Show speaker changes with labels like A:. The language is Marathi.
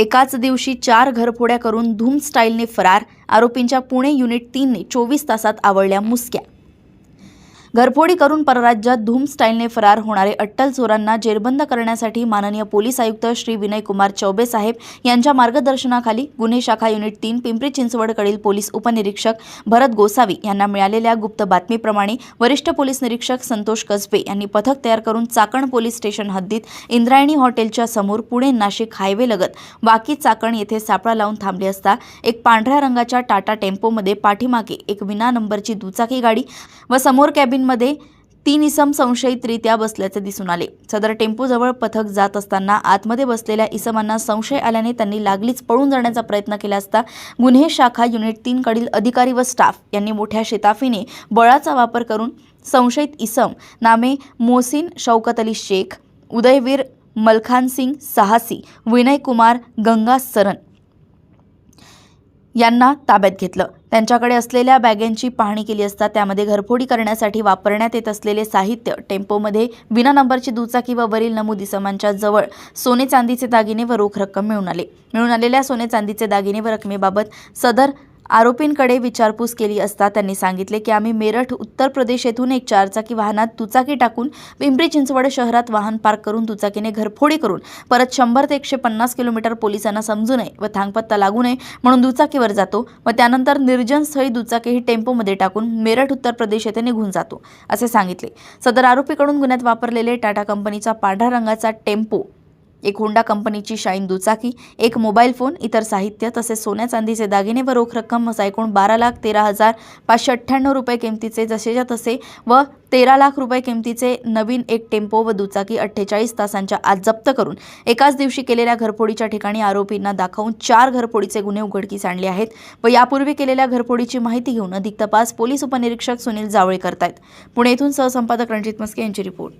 A: एकाच दिवशी 4 घरफोड्या करून धूम स्टाईलने फरार. आरोपींच्या पुणे युनिट 3ने 24 तासात आवळल्या मुसक्या. घरफोडी करून परराज्यात धूम स्टाईलने फरार होणारे अट्टल चोरांना जेरबंद करण्यासाठी माननीय पोलीस आयुक्त श्री विनयकुमार चौबे साहेब यांच्या मार्गदर्शनाखाली गुन्हे शाखा युनिट 3 पिंपरी चिंचवडकडील पोलीस उपनिरीक्षक भरत गोसावी यांना मिळालेल्या गुप्त बातमीप्रमाणे वरिष्ठ पोलीस निरीक्षक संतोष कसबे यांनी पथक तयार करून चाकण पोलीस स्टेशन हद्दीत इंद्रायणी हॉटेलच्या समोर पुणे नाशिक हायवे लगत वाकी चाकण येथे सापळा लावून थांबले असता एक पांढऱ्या रंगाच्या टाटा टेम्पोमध्ये पाठीमागे एक विना नंबरची दुचाकी गाडी व समोर मध्ये 3 इसम संशयितरित्या बसल्याचे दिसून आले. सदर टेम्पोजवळ पथक जात असताना आतमध्ये बसलेल्या इसमांना संशय आल्याने त्यांनी लागलीच पळून जाण्याचा प्रयत्न केला असता गुन्हे शाखा युनिट 3 कडील अधिकारी व स्टाफ यांनी मोठ्या शिताफीने बळाचा वापर करून संशयित इसम नामे मोहसिन शौकत अली शेख, उदयवीर मलखान सिंग साहसी, विनय कुमार गंगा सरन यांना ताब्यात घेतलं. त्यांच्याकडे असलेल्या बॅगेंची पाहणी केली असता त्यामध्ये घरफोडी करण्यासाठी वापरण्यात येत असलेले साहित्य, टेम्पोमध्ये विना नंबरची दुचाकी व वरील नमूद इसमांच्या जवळ सोने चांदीचे दागिने व रोख रक्कम मिळून आलेल्या सोने चांदीचे दागिने व रकमेबाबत सदर आरोपींकडे विचारपूस केली असता त्यांनी सांगितले की आम्ही मेरठ उत्तर प्रदेश येथून एक 4चाकी वाहनात दुचाकी टाकून पिंपरी चिंचवड शहरात वाहन पार्क करून दुचाकीने घरफोडी करून परत 100 ते 150 किलोमीटर पोलिसांना समजू नये व थांगपत्ता लागू नये म्हणून दुचाकीवर जातो व त्यानंतर निर्जन स्थळी दुचाकी ही टेम्पोमध्ये टाकून मेरठ उत्तर प्रदेश येथे निघून जातो असे सांगितले. सदर आरोपीकडून गुन्ह्यात वापरलेले टाटा कंपनीचा पांढऱ्या रंगाचा टेम्पो, एक होंडा कंपनीची शाईन दुचाकी, एक मोबाईल फोन, इतर साहित्य तसेच सोन्या चांदीचे दागिने व रोख रक्कम असा एकूण 12,13,598 रुपये किमतीचे जसेच्या तसे व 13 लाख रुपये किमतीचे नवीन एक टेम्पो व दुचाकी 48 तासांच्या आत जप्त करून एकाच दिवशी केलेल्या घरफोडीच्या ठिकाणी आरोपींना दाखवून 4 घरफोडीचे गुन्हे उघडकीस आणले आहेत व यापूर्वी केलेल्या घरफोडीची माहिती घेऊन अधिक तपास पोलीस उपनिरीक्षक सुनील जावळे करतायत. पुणे येथून सहसंपादक रणजित मस्के यांची रिपोर्ट.